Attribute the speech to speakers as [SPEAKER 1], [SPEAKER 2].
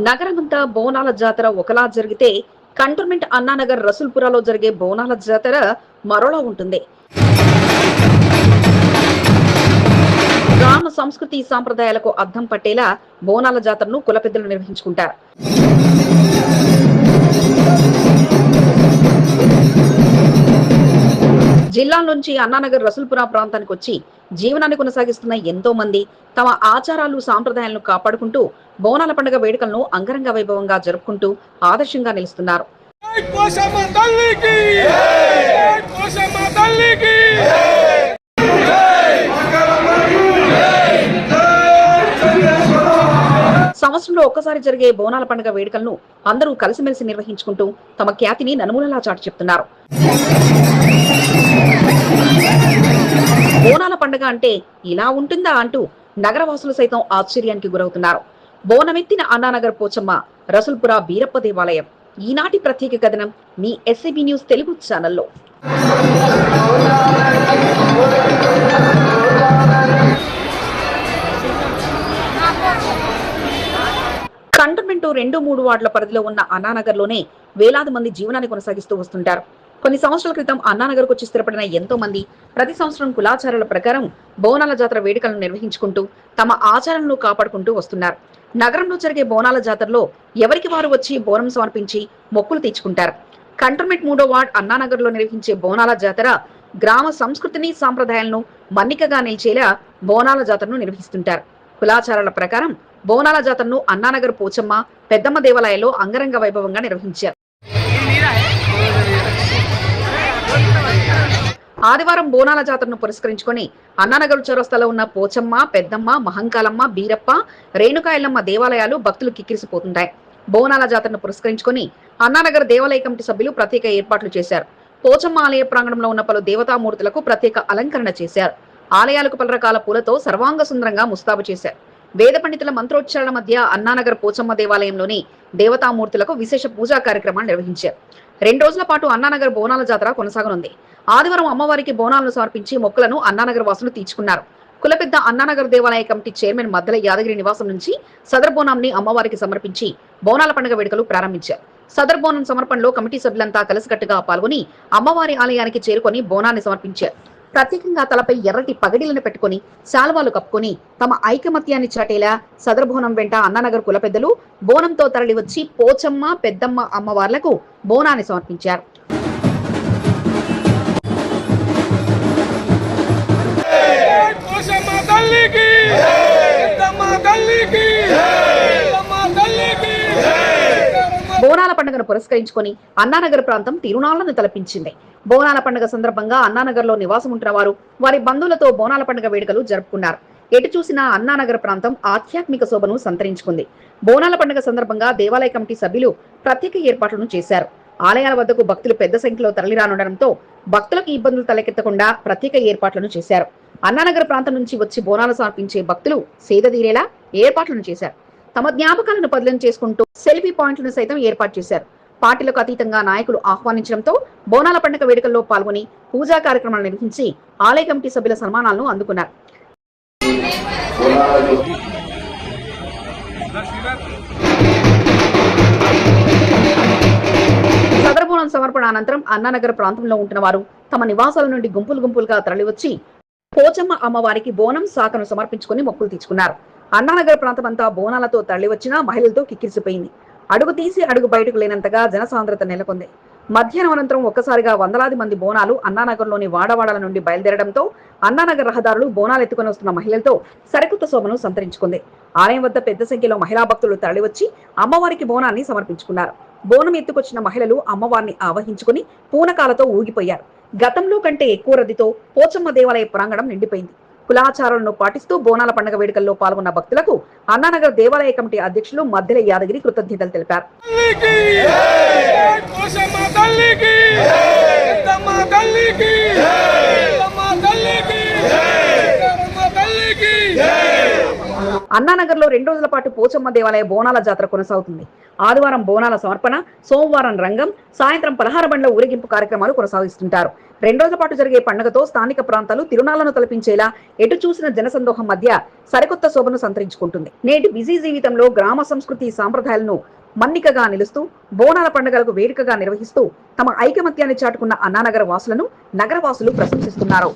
[SPEAKER 1] నగరమంతా బోనాల జాతర ఒకలా జరిగితే కంటోన్మెంట్ అన్నానగర్ రసూల్పురాలో జరిగే బోనాల జాతర మరోలా ఉంటుంది. గ్రామ సంస్కృతి సాంప్రదాయాలకు అద్దం పట్టేలా బోనాల జాతరను కులపెద్దలు నిర్వహించుకుంటారు. జిల్లా నుంచి అన్నానగర్ రసూల్పురా ప్రాంతానికి వచ్చి జీవనాన్ని కొనసాగిస్తున్న ఎంతో మంది తమ ఆచారాలు సాంప్రదాయాలను కాపాడుకుంటూ బోనాల పండుగ వేడుకలను అంగరంగ వైభవంగా జరుపుకుంటూ ఆదర్శంగా నిలుస్తున్నారు. సంవత్సరంలో ఒక్కసారి జరిగే బోనాల పండుగ వేడుకలను అందరూ కలిసిమెలిసి నిర్వహించుకుంటూ తమ ఖ్యాతిని నలుమూలలా చాటి చెప్తున్నారు. బోనాల పండుగ అంటే ఇలా ఉంటుందా అంటూ నగరవాసులు సైతం ఆశ్చర్యానికి గురవుతున్నారు. బోనమెత్తిన అన్నానగర్ పోచమ్మ రసూల్పురా బీరప్ప దేవాలయం. ఈనాటి ప్రత్యేక కథనం మీ SAB న్యూస్ తెలుగు ఛానల్లో. కంటోన్మెంట్ 2-3 వార్డుల పరిధిలో ఉన్న అన్నానగర్లోనే వేలాది మంది జీవనాన్ని కొనసాగిస్తూ వస్తుంటారు. కొన్ని సంవత్సరాల క్రితం అన్నానగర్కు వచ్చి స్థిరపడిన ఎంతో మంది ప్రతి సంవత్సరం కులాచారాల ప్రకారం బోనాల జాతర వేడుకలను నిర్వహించుకుంటూ తమ ఆచారాలను కాపాడుకుంటూ వస్తున్నారు. నగరంలో జరిగే బోనాల జాతరలో ఎవరికి వారు వచ్చి బోనం సమర్పించి మొక్కులు తీర్చుకుంటారు. కంటోన్మెంట్ 3వ వార్డ్ అన్నానగర్లో నిర్వహించే బోనాల జాతర గ్రామ సంస్కృతిని సాంప్రదాయాలను మన్నికగా నిలిచేలా బోనాల జాతరను నిర్వహిస్తుంటారు. కులాచారాల ప్రకారం బోనాల జాతరను అన్నానగర్ పోచమ్మ పెద్దమ్మ దేవాలయంలో అంగరంగ వైభవంగా నిర్వహించారు. ఆదివారం బోనాల జాతరను పురస్కరించుకొని అన్నానగర్ చౌరస్తాలో ఉన్న పోచమ్మ, పెద్దమ్మ, మహంకాలమ్మ, బీరప్ప, రేణుకాయలమ్మ దేవాలయాలు భక్తులు కిక్కిరిసిపోతుంటాయి. బోనాల జాతరను పురస్కరించుకొని అన్నానగర్ దేవాలయ కమిటీ సభ్యులు ప్రత్యేక ఏర్పాట్లు చేశారు. పోచమ్మ ఆలయ ప్రాంగణంలో ఉన్న పలు దేవతామూర్తులకు ప్రత్యేక అలంకరణ చేశారు. ఆలయాలకు పలు రకాల పూలతో సర్వాంగ సుందరంగా ముస్తాబు చేశారు. వేద పండితుల మంత్రోచ్చారణ మధ్య అన్నానగర్ పోచమ్మ దేవాలయంలోని దేవతామూర్తులకు విశేష పూజా కార్యక్రమాలు నిర్వహించారు. 2 రోజుల పాటు అన్నానగర్ బోనాల జాతర కొనసాగనుంది. ఆదివారం అమ్మవారికి బోనాలను సమర్పించి మొక్కులను అన్నానగర్ వాసులు తీర్చుకున్నారు. కులపెద్ద అన్నానగర్ దేవాలయ కమిటీ చైర్మన్ మద్దల యాదగిరి నివాసం నుంచి సదర్ బోనాంని అమ్మవారికి సమర్పించి బోనాల పండుగ వేడుకలు ప్రారంభించారు. సదర్ బోనం సమర్పణలో కమిటీ సభ్యులంతా కలిసికట్టుగా పాల్గొని అమ్మవారి ఆలయానికి చేరుకొని బోనాన్ని సమర్పించారు. ప్రత్యేకంగా తలపై ఎర్రటి పగడిలను పెట్టుకుని శాల్వాలు కప్పుకొని తమ ఐకమత్యాన్ని చాటేలా సదర్ బోనం వెంట అన్నానగర్ కుల పెద్దలు బోనంతో తరలి వచ్చి పోచమ్మ, పెద్దమ్మ అమ్మవార్లకు బోనాన్ని సమర్పించారు. బోనాల పండుగను పురస్కరించుకొని అన్నానగర్ ప్రాంతం తిరునాళ్లను తలపించింది. బోనాల పండుగ సందర్భంగా అన్నానగర్ లో నివాసం ఉంటున్న వారు వారి బంధువులతో బోనాల పండుగ వేడుకలు జరుపుకున్నారు. ఎటు చూసినా అన్నానగర్ ప్రాంతం ఆధ్యాత్మిక శోభను సంతరించుకుంది. బోనాల పండుగ సందర్భంగా దేవాలయ కమిటీ సభ్యులు ప్రత్యేక ఏర్పాట్లను చేశారు. ఆలయాల వద్దకు భక్తులు పెద్ద సంఖ్యలో తరలిరానుండడంతో భక్తులకు ఇబ్బందులు తలెత్తకుండా ప్రత్యేక ఏర్పాట్లను చేశారు. అన్నానగర్ ప్రాంతం నుంచి వచ్చి బోనాలు సమర్పించే భక్తులు సేదతీరేలా ఏర్పాట్లను చేశారు. తమ జ్ఞాపకాలను పదిలం చేసుకుంటూ సెల్ఫీ పాయింట్లను సైతం ఏర్పాటు చేశారు. పార్టీలకు అతీతంగా నాయకులు ఆహ్వానించడంతో బోనాల పండుగ వేడుకల్లో పాల్గొని పూజా కార్యక్రమాలు నిర్వహించి ఆలయ కమిటీ సభ్యుల సన్మానాలను అందుకున్నారు. సదర్ బోనం సమర్పణ అనంతరం అన్నానగర్ ప్రాంతంలో ఉంటున్న వారు తమ నివాసాల నుండి గుంపులుగా తరలివచ్చి పోచమ్మ అమ్మవారికి బోనం శాఖను సమర్పించుకుని మొక్కులు తీర్చుకున్నారు. అన్నానగర్ ప్రాంతం అంతా బోనాలతో తరలివచ్చిన మహిళలతో కిక్కిరిసిపోయింది. అడుగు తీసి అడుగు బయటకు లేనంతగా జనసాంద్రత నెలకొంది. మధ్యాహ్నం అనంతరం ఒక్కసారిగా వందలాది మంది బోనాలు అన్నానగర్లోని వాడవాడల నుండి బయలుదేరడంతో అన్నానగర్ రహదారులు బోనాలు ఎత్తుకొని వస్తున్న మహిళలతో సరికొత్త శోభను సంతరించుకుంది. ఆలయం వద్ద పెద్ద సంఖ్యలో మహిళా భక్తులు తరలివచ్చి అమ్మవారికి బోనాన్ని సమర్పించుకున్నారు. బోనం ఎత్తుకొచ్చిన మహిళలు అమ్మవారిని ఆవహించుకుని పూనకాలతో ఊగిపోయారు. గతంలో కంటే ఎక్కువ రద్దీతో పోచమ్మ దేవాలయ ప్రాంగణం నిండిపోయింది. కులాచారాలను పాటిస్తూ బోనాల పండుగ వేడుకల్లో పాల్గొన్న భక్తులకు అన్నానగర్ దేవాలయ కమిటీ అధ్యక్షులు మద్దెల యాదగిరి కృతజ్ఞతలు తెలిపారు. అన్నానగర్లో 2 రోజుల పాటు పోచమ్మ దేవాలయ బోనాల జాతర కొనసాగుతుంది. ఆదివారం బోనాల సమర్పణ, సోమవారం రంగం, సాయంత్రం పలహార బండ్ల ఊరేగింపు కార్యక్రమాలు కొనసాగిస్తుంటారు. 2 రోజుల పాటు జరిగే పండుగతో స్థానిక ప్రాంతాలు తిరునాళ్లను తలపించేలా ఎటు చూసిన జనసందోహం మధ్య సరికొత్త శోభను సంతరించుకుంటుంది. నేటి బిజీ జీవితంలో గ్రామ సంస్కృతి సాంప్రదాయాలను మన్నికగా నిలుస్తూ బోనాల పండుగలకు వేడుకగా నిర్వహిస్తూ తమ ఐకమత్యాన్ని చాటుకున్న అన్నానగర వాసులను నగరవాసులు ప్రశంసిస్తున్నారు.